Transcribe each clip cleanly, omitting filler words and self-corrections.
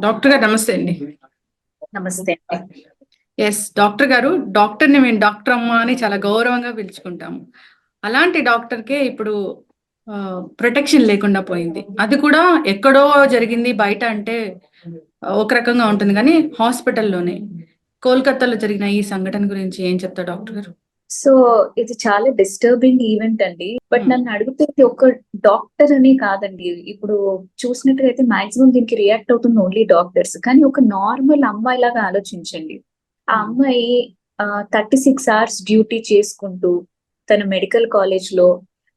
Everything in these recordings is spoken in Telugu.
డాక్టర్ గారు నమస్తే అండి. నమస్తే అండి. ఎస్ డాక్టర్ గారు, డాక్టర్ని మేము డాక్టర్ అమ్మ అని చాలా గౌరవంగా పిలుచుకుంటాము. అలాంటి డాక్టర్కే ఇప్పుడు ప్రొటెక్షన్ లేకుండా పోయింది. అది కూడా ఎక్కడో జరిగింది, బయట అంటే ఒక రకంగా ఉంటుంది కానీ హాస్పిటల్లోనే. కోల్కతాలో జరిగిన ఈ సంఘటన గురించి ఏం చెప్తారు డాక్టర్ గారు? సో ఇది చాలా డిస్టర్బింగ్ ఈవెంట్ అండి. బట్ నన్ను అడిగితే ఇది ఒక డాక్టర్ అని కాదండి. ఇప్పుడు చూసినట్టుగా మాక్సిమం దీనికి రియాక్ట్ అవుతుంది ఓన్లీ డాక్టర్స్. కానీ ఒక నార్మల్ అమ్మాయి లాగా ఆలోచించండి. ఆ అమ్మాయి 36 అవర్స్ డ్యూటీ చేసుకుంటూ తన మెడికల్ కాలేజ్ లో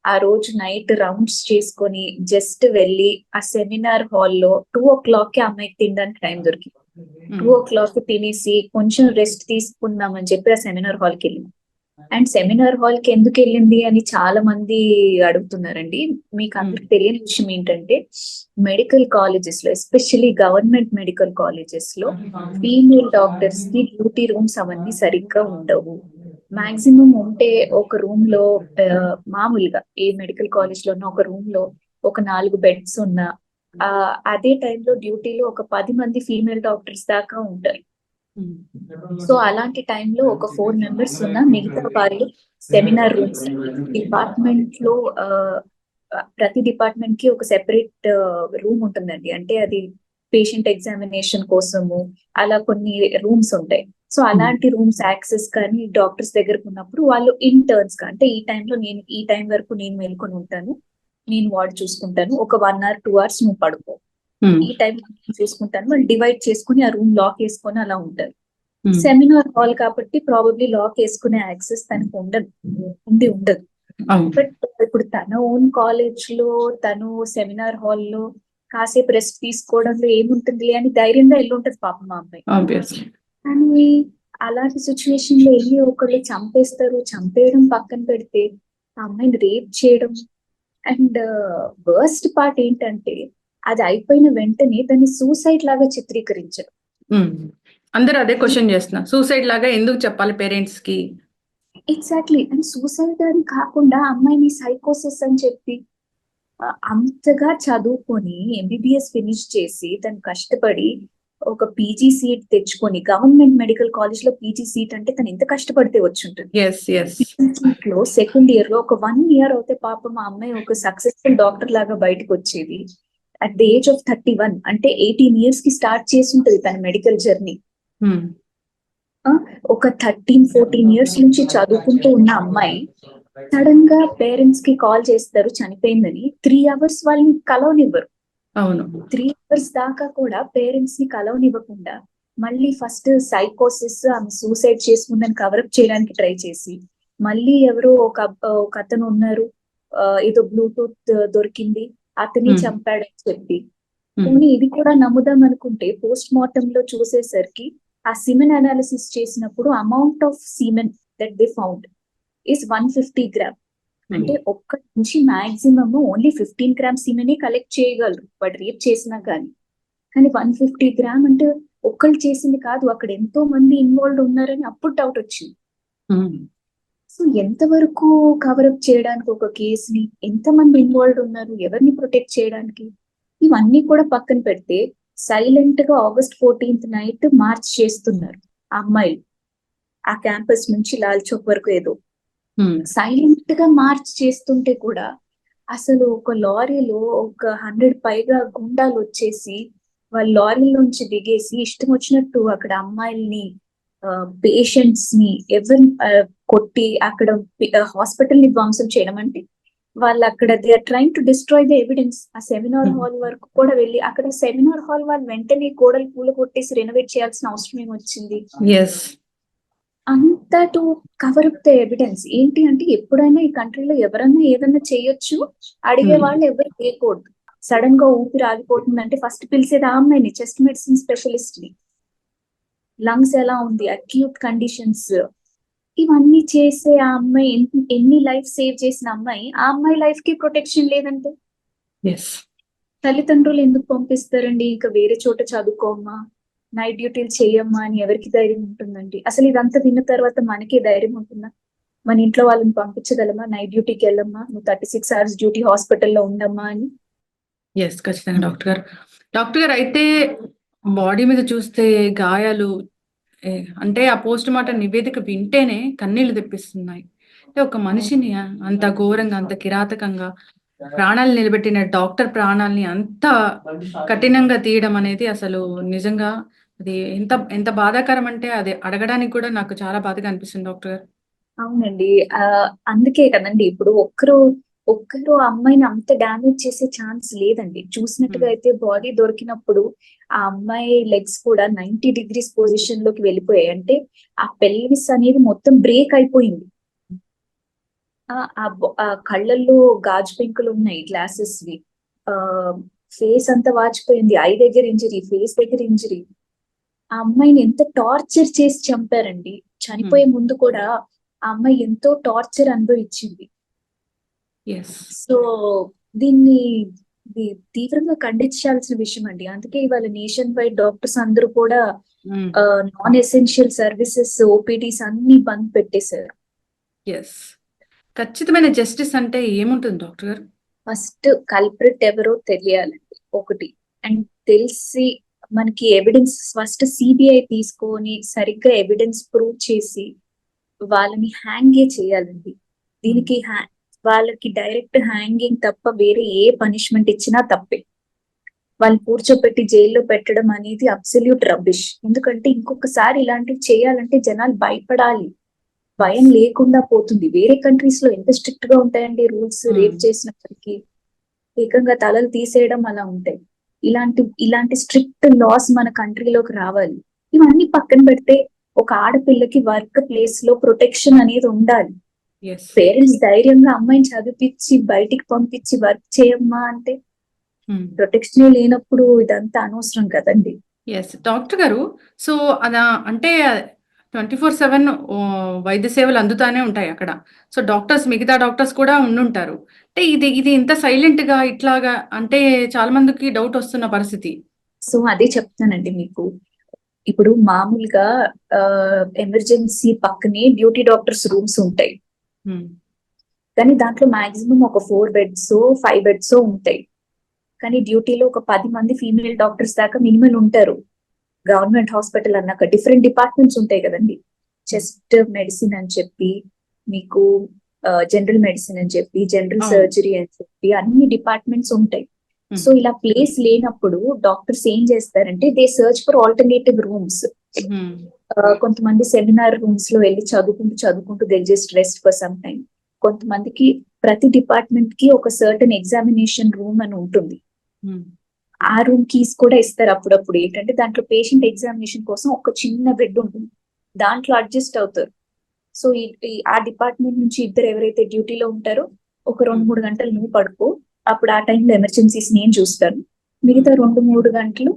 ఆ రోజు నైట్ రౌండ్స్ చేసుకొని జస్ట్ వెళ్ళి ఆ సెమినార్ హాల్లో 2 o'clock కి అమ్మాయికి తినడానికి టైం దొరికింది. 2 o'clock కి తినేసి కొంచెం రెస్ట్ తీసుకుందామని చెప్పి ఆ సెమినార్ హాల్కి వెళ్ళింది. అండ్ సెమినార్ హాల్ కి ఎందుకు వెళ్ళింది అని చాలా మంది అడుగుతున్నారండి. మీకు అందరికి తెలియని విషయం ఏంటంటే, మెడికల్ కాలేజెస్ లో ఎస్పెషల్లీ గవర్నమెంట్ మెడికల్ కాలేజెస్ లో ఫీమేల్ డాక్టర్స్ కి డ్యూటీ రూమ్స్ అవన్నీ సరిగ్గా ఉండవు. మాక్సిమం ఉంటే ఒక రూమ్ లో మామూలుగా ఏ మెడికల్ కాలేజ్ లో ఒక రూమ్ లో ఒక 4 బెడ్స్ ఉన్నా అదే టైంలో డ్యూటీలో ఒక 10 మంది ఫీమేల్ డాక్టర్స్ దాకా ఉంటారు. సో అలాంటి టైంలో ఒక 4 మెంబర్స్ ఉన్న మిగతా వాళ్ళు సెమినార్ రూమ్స్ డిపార్ట్మెంట్ లో ప్రతి డిపార్ట్మెంట్ కి ఒక సెపరేట్ రూమ్ ఉంటుందండి. అంటే అది పేషెంట్ ఎగ్జామినేషన్ కోసము అలా కొన్ని రూమ్స్ ఉంటాయి. సో అలాంటి రూమ్స్ యాక్సెస్ కానీ డాక్టర్స్ దగ్గరకు ఉన్నప్పుడు వాళ్ళు ఇంటర్న్స్ గా, అంటే ఈ టైంలో నేను ఈ టైం వరకు నేను మేల్కొని ఉంటాను, నేను వార్డ్ చూసుకుంటాను, ఒక 1 hour 2 hours నువ్వు పడుకో, ఈ టైం చూసుకుంటాను, వాళ్ళు డివైడ్ చేసుకుని ఆ రూమ్ లాక్ వేసుకొని అలా ఉంటారు. సెమినార్ హాల్ కాబట్టి ప్రాబబ్లీ లాక్ వేసుకునే యాక్సెస్ తనకు ఉండదు. బట్ ఇప్పుడు తన ఓన్ కాలేజ్ లో తను సెమినార్ హాల్ లో కాసేపు రెస్ట్ తీసుకోవడంలో ఏముంటుంది అని ధైర్యంగా వెళ్ళి ఉంటది పాపం మా అమ్మాయి. కానీ అలాంటి సిచ్యువేషన్ లో వెళ్ళి ఒకళ్ళు చంపేస్తారు. చంపేయడం పక్కన పెడితే ఆ అమ్మాయిని రేప్ చేయడం. అండ్ వర్స్ట్ పార్ట్ ఏంటంటే, అది అయిపోయిన వెంటనే దాన్ని సూసైడ్ లాగా చిత్రీకరించారు. అందరూ అదే క్వశ్చన్ చేస్తున్నారు, సూసైడ్ లాగా ఎందుకు చెప్పాలి పేరెంట్స్ కి? ఎగ్జాక్ట్లీ. అండ్ సూసైడ్ అని కాకుండా అమ్మాయిని సైకోసిస్ అని చెప్పి, అంతగా చదువుకొని ఎంబీబీఎస్ ఫినిష్ చేసి తను కష్టపడి ఒక పీజీ సీట్ తెచ్చుకొని, గవర్నమెంట్ మెడికల్ కాలేజ్ లో పీజీ సీట్ అంటే తను ఎంత కష్టపడితే వచ్చి ఉంటుంది. లో సెకండ్ ఇయర్ లో ఒక 1 year అవుతే పాపం ఆ అమ్మాయి ఒక సక్సెస్ఫుల్ డాక్టర్ లాగా బయటకు వచ్చేది. అట్ ది ఏజ్ ఆఫ్ 31, అంటే 18 years కి స్టార్ట్ చేసి ఉంటుంది తన మెడికల్ జర్నీ. ఒక 13-14 years నుంచి చదువుకుంటూ ఉన్న అమ్మాయి సడన్ గా పేరెంట్స్ కి కాల్ చేస్తారు చనిపోయిందని. 3 hours వాళ్ళని కలవనివ్వరు. అవును, 3 hours దాకా కూడా పేరెంట్స్ ని కలవనివ్వకుండా మళ్ళీ ఫస్ట్ సైకోసిస్, ఆమె సూసైడ్ చేసుకుందని కవరప్ చేయడానికి ట్రై చేసి, మళ్ళీ ఎవరో ఒక అతను ఉన్నారు, ఏదో బ్లూటూత్ దొరికింది, అతని చంపాడని చెప్పి. పోనీ ఇది కూడా నమ్ముదాం అనుకుంటే పోస్ట్ మార్టం లో చూసేసరికి ఆ సిమెన్ అనాలిసిస్ చేసినప్పుడు amount of semen that they found is 150 grams. అంటే ఒక్క నుంచి మాక్సిమం ఓన్లీ 15 grams సీమెనే కలెక్ట్ చేయగలరు వాడు రేప్ చేసినా కానీ. 150 grams అంటే ఒక్కళ్ళు చేసింది కాదు, అక్కడ ఎంతో మంది ఇన్వాల్వ్ ఉన్నారని అప్పుడు డౌట్ వచ్చింది. సో ఎంతవరకు కవరప్ చేయడానికి ఒక కేసుని, ఎంతమంది ఇన్వాల్వ్ ఉన్నారు, ఎవరిని ప్రొటెక్ట్ చేయడానికి, ఇవన్నీ కూడా పక్కన పెడితే సైలెంట్ గా August 14th నైట్ మార్చ్ చేస్తున్నారు ఆ అమ్మాయిలు. ఆ క్యాంపస్ నుంచి లాల్ చౌక్ వరకు ఏదో సైలెంట్ గా మార్చ్ చేస్తుంటే కూడా అసలు ఒక లారీలో ఒక 100 పైగా గుండాలు వచ్చేసి వాళ్ళ లారీలోంచి దిగేసి ఇష్టం వచ్చినట్టు అక్కడ అమ్మాయిల్ని, పేషెంట్స్ ని ఎవరిని కొట్టి అక్కడ హాస్పిటల్ ని ధ్వంసం చేయడం. అంటే వాళ్ళు అక్కడ they are trying to destroy the evidence. ఆ సెమినార్ హాల్ వరకు కూడా వెళ్ళి అక్కడ సెమినార్ హాల్ వాళ్ళు వెంటనే గోడలు పూల కొట్టేసి రెనోవేట్ చేయాల్సిన అవసరం ఏమొచ్చింది? అంతా to cover up the evidence. ఏంటి అంటే ఎప్పుడైనా ఈ కంట్రీలో ఎవరైనా ఏదన్నా చేయొచ్చు, అడిగే వాళ్ళు ఎవరు చేయకూడదు. సడన్ గా ఊపిరి ఆగిపోతుందంటే ఫస్ట్ పిలిచేది ఆ అమ్మాయిని, చెస్ట్ మెడిసిన్ స్పెషలిస్ట్ ని. లంగ్స్ ఎలా ఉంది, అక్యూట్ కండిషన్స్, ఇవన్నీ చేసే ఆ అమ్మాయి ఎన్ని లైఫ్ సేవ్ చేసిన అమ్మాయి, ఆ అమ్మాయి లైఫ్ కి ప్రొటెక్షన్ లేదంటే తల్లిదండ్రులు ఎందుకు పంపిస్తారండి? ఇక వేరే చోట చదువుకోమ్మా, నైట్ డ్యూటీలు చెయ్యమ్మా అని ఎవరికి ధైర్యం ఉంటుందండి? అసలు ఇదంతా విన్న తర్వాత మనకే ధైర్యం ఉంటుందా? మన ఇంట్లో వాళ్ళని పంపించగలమా? నైట్ డ్యూటీకి వెళ్ళమ్మా, నువ్వు 36 hours డ్యూటీ హాస్పిటల్లో ఉండమ్మా అని. ఖచ్చితంగా డాక్టర్ గారు. డాక్టర్ గారు అయితే బాడీ మీద చూస్తే గాయాలు అంటే ఆ పోస్ట్ మార్టం నివేదిక వింటేనే కన్నీళ్లు తెప్పిస్తున్నాయి. అంటే ఒక మనిషిని అంత ఘోరంగా, అంత కిరాతకంగా ప్రాణాలు నిలబెట్టిన డాక్టర్ ప్రాణాల్ని అంత కఠినంగా తీయడం అనేది అసలు నిజంగా అది ఎంత ఎంత బాధాకరం అంటే అది అడగడానికి కూడా నాకు చాలా బాధగా అనిపిస్తుంది డాక్టర్ గారు. అవునండి. అందుకే కదండి ఇప్పుడు ఒక్కరు ఆ అమ్మాయిని అంత డ్యామేజ్ చేసే ఛాన్స్ లేదండి. చూసినట్టుగా అయితే బాడీ దొరికినప్పుడు ఆ అమ్మాయి లెగ్స్ కూడా 90 డిగ్రీస్ పొజిషన్ లోకి వెళ్ళిపోయాయి. అంటే ఆ పెల్విస్ అనేది మొత్తం బ్రేక్ అయిపోయింది. ఆ కళ్ళల్లో గాజు పెంకులు ఉన్నాయి గ్లాసెస్ వి. ఫేస్ అంతా వాచిపోయింది. ఐ దగ్గర ఇంజరీ, ఫేస్ దగ్గర ఇంజరీ. ఆ అమ్మాయిని ఎంత టార్చర్ చేసి చంపారండి. చనిపోయే ముందు కూడా ఆ అమ్మాయి ఎంతో టార్చర్ అనుభవించింది. ఎస్. సో దీన్ని తీవ్రంగా ఖండించాల్సిన విషయం అండి. అందుకే ఇవాళ నేషన్ వైడ్ డాక్టర్స్ అందరూ కూడా నాన్ ఎసెన్షియల్ సర్వీసెస్, ఓపీడీస్ అన్ని బంద్ పెట్టేశారు. ఎస్. ఖచ్చితమైన జస్టిస్ అంటే ఏముంటుంది డాక్టర్ గారు? ఫస్ట్ కల్ప్రిట్ ఎవరో తెలియాలండి ఒకటి. అండ్ తెలిసి మనకి ఎవిడెన్స్ ఫస్ట్ సిబిఐ తీసుకొని సరిగ్గా ఎవిడెన్స్ ప్రూవ్ చేసి వాళ్ళని హ్యాంగే చేయాలండి. దీనికి వాళ్ళకి డైరెక్ట్ హ్యాంగింగ్ తప్ప వేరే ఏ పనిష్మెంట్ ఇచ్చినా తప్పే. వాళ్ళు కూర్చోపెట్టి జైల్లో పెట్టడం అనేది అబ్సల్యూట్ రబ్బిష్. ఎందుకంటే ఇంకొకసారి ఇలాంటివి చేయాలంటే జనాలు భయపడాలి. భయం లేకుండా పోతుంది. వేరే కంట్రీస్ లో ఎంత స్ట్రిక్ట్ గా ఉంటాయండి రూల్స్. రేప్ చేసినప్పటికీ ఏకంగా తలలు తీసేయడం అలా ఉంటాయి. ఇలాంటి స్ట్రిక్ట్ లాస్ మన కంట్రీలోకి రావాలి. ఇవన్నీ పక్కన పెడితే ఒక ఆడపిల్లకి వర్క్ ప్లేస్ లో ప్రొటెక్షన్ అనేది ఉండాలి. పేరెంట్స్ ధైర్యంగా అమ్మాయిని చదివించి బయటికి పంపించి వర్క్ చేయమ్మా అంటే ప్రొటెక్షన్ లేనప్పుడు ఇదంతా అనవసరం కదండి. ఎస్ డాక్టర్ గారు. సో అదా అంటే 24/7 వైద్య సేవలు అందుతానే ఉంటాయి అక్కడ. సో మిగతా డాక్టర్స్ కూడా ఉండుంటారు. అంటే ఇది ఇంత సైలెంట్ గా ఇట్లాగా అంటే చాలా మందికి డౌట్ వస్తున్న పరిస్థితి. సో అదే చెప్తానండి మీకు. ఇప్పుడు మామూలుగా ఎమర్జెన్సీ పక్కనే డ్యూటీ డాక్టర్స్ రూమ్స్ ఉంటాయి. కానీ దాంట్లో మాక్సిమం ఒక 4 బెడ్స్ 5 బెడ్స్ ఉంటాయి. కానీ డ్యూటీలో ఒక 10 మంది ఫీమేల్ డాక్టర్స్ దాకా మినిమం ఉంటారు. గవర్నమెంట్ హాస్పిటల్ అన్నాక డిఫరెంట్ డిపార్ట్మెంట్స్ ఉంటాయి కదండి. చెస్ట్ మెడిసిన్ అని చెప్పి, మీకు జనరల్ మెడిసిన్ అని చెప్పి, జనరల్ సర్జరీ అని చెప్పి అన్ని డిపార్ట్మెంట్స్ ఉంటాయి. సో ఇలా ప్లేస్ లేనప్పుడు డాక్టర్స్ ఏం చేస్తారంటే they search for alternative rooms. కొంతమంది సెమినార్ రూమ్స్ లో వెళ్ళి చదువుకుంటూ they just rest for some time. కొంతమందికి ప్రతి డిపార్ట్మెంట్ కి ఒక సర్టన్ ఎగ్జామినేషన్ రూమ్ అని ఉంటుంది. ఆ రూమ్ కీస్ కూడా ఇస్తారు అప్పుడప్పుడు. ఏంటంటే దాంట్లో పేషెంట్ ఎగ్జామినేషన్ కోసం ఒక చిన్న బెడ్ ఉంటుంది, దాంట్లో అడ్జస్ట్ అవుతారు. సో ఆ డిపార్ట్మెంట్ నుంచి ఇద్దరు ఎవరైతే డ్యూటీలో ఉంటారో ఒక 2-3 గంటలు నువ్వు పడుకో, అప్పుడు ఆ టైంలో ఎమర్జెన్సీస్ నేను చూస్తాను, మిగతా 2-3 గంటలు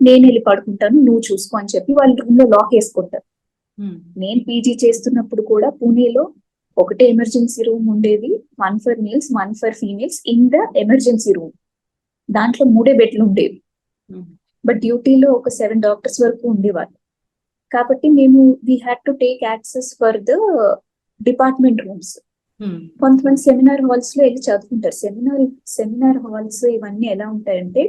నేను వెళ్ళి పడుకుంటాను, నువ్వు చూసుకో అని చెప్పి వాళ్ళ రూమ్ లో లాక్ వేసుకుంటారు. నేను పీజీ చేస్తున్నప్పుడు కూడా పూణేలో ఒకటే ఎమర్జెన్సీ రూమ్ ఉండేది. 1 for males 1 for females in the emergency room. దాంట్లో 3 బెడ్లు ఉండేవి. బట్ డ్యూటీలో ఒక 7 డాక్టర్స్ వరకు ఉండేవాళ్ళు. కాబట్టి మేము we had to take access for the department rooms. కొంతమంది సెమినార్ హాల్స్ లో వెళ్ళి చదువుకుంటారు. సెమినార్ హాల్స్ ఇవన్నీ ఎలా ఉంటాయంటే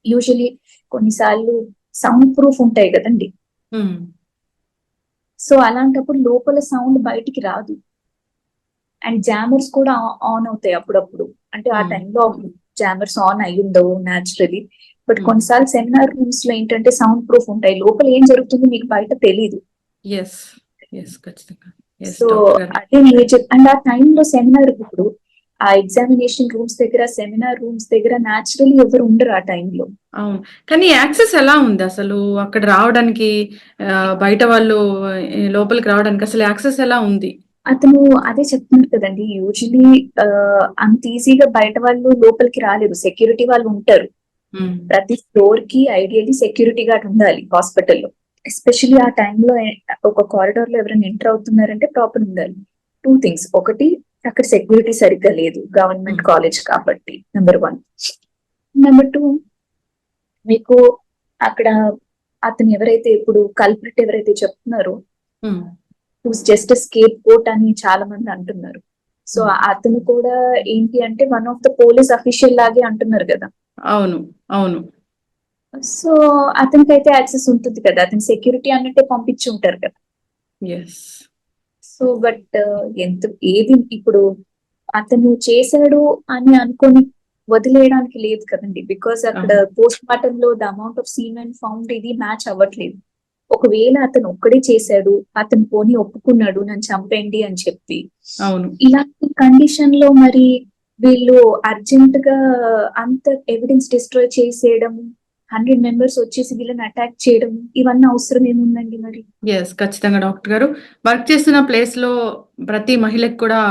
యూజువలీ కొన్నిసార్లు సౌండ్ ప్రూఫ్ ఉంటాయి కదండి. సో అలాంటప్పుడు లోపల సౌండ్ బయటికి రాదు. అండ్ జామర్స్ కూడా ఆన్ అవుతాయి అప్పుడప్పుడు. అంటే ఆ టైంలో జామర్స్ ఆన్ అయ్యిందో న్యాచురలీ. బట్ కొన్నిసార్లు సెమినార్ రూమ్స్ లో ఏంటంటే సౌండ్ ప్రూఫ్ ఉంటాయి, లోపల ఏం జరుగుతుందో మీకు బయట తెలీదు. సో అదే అండ్ ఆ టైంలో సెమినార్ ఇప్పుడు ఆ ఎగ్జామినేషన్ రూమ్స్ దగ్గర, సెమినార్ రూమ్స్ దగ్గర న్యాచురలీ ఎవరు ఉండరు ఆ టైంలో. అవును, కానీ యాక్సెస్ ఎలా ఉంది అసలు అక్కడ రావడానికి? బయట వాళ్ళు లోపలికి రావడానికి అసలు యాక్సెస్ ఎలా ఉంది? అతను అదే చెప్తున్నారు కదండి, యూజువలీ అంత ఈజీగా బయట వాళ్ళు లోపలికి రాలేరు. సెక్యూరిటీ వాళ్ళు ఉంటారు. ప్రతి ఫ్లోర్ కి ఐడియల్లీ సెక్యూరిటీ గార్డ్ ఉండాలి హాస్పిటల్లో. ఎస్పెషల్లీ ఆ టైంలో ఒక కారిడార్ లో ఎవరైనా ఎంటర్ అవుతున్నారంటే ప్రాపర్ ఉండాలి. 2 థింగ్స్. ఒకటి, అక్కడ సెక్యూరిటీ సరిగ్గా లేదు, గవర్నమెంట్ కాలేజ్ కాబట్టి, నెంబర్ 1. నెంబర్ 2, మీకు అక్కడ అతను ఎవరైతే ఇప్పుడు కల్ప్రిట్ ఎవరైతే చెప్తున్నారో జస్ట్ స్కేప్ కోట్ అని చాలా మంది అంటున్నారు. సో అతను కూడా ఏంటి అంటే 1 ఆఫ్ ద పోలీస్ అఫీషియల్ లాగే అంటున్నారు కదా. అవును. సో అతనికి అయితే యాక్సెస్ ఉంటుంది కదా, అతని సెక్యూరిటీ అన్నట్టే పంపించి ఉంటారు కదా. ఎస్. సో బట్ ఎంత ఏది ఇప్పుడు అతను చేశాడు అని అనుకొని వదిలేయడానికి లేదు కదండి, బికాస్ అక్కడ పోస్ట్ మార్టం లో the amount of semen found ఇది మ్యాచ్ అవ్వట్లేదు. ఒకవేళ అతను ఒక్కడే చేశాడు, అతను పోనీ ఒప్పుకున్నాడు నన్ను చంపండి అని చెప్పి, అవును. ఇలాంటి కండిషన్ లో మరి వీళ్ళు అర్జెంట్ గా అంత ఎవిడెన్స్ డిస్ట్రాయ్ చేసేయడం, 100 మెంబర్స్ వచ్చేసి వీళ్ళని అటాక్ చేయడం, ఇవన్నీ అవసరం ఏముందండి మరి? ఎస్, ఖచ్చితంగా డాక్టర్ గారు. వర్క్ చేస్తున్న ప్లేస్ లో ప్రతి మహిళకు కూడా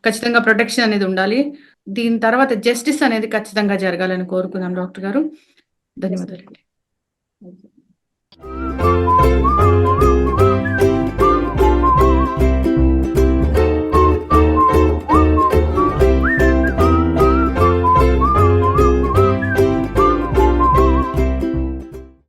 ఖచ్చితంగా ప్రొటెక్షన్ అనేది ఉండాలి. దీని తర్వాత జస్టిస్ అనేది ఖచ్చితంగా జరగాలని కోరుకుందాం డాక్టర్ గారు. ధన్యవాదాలు. Thank you.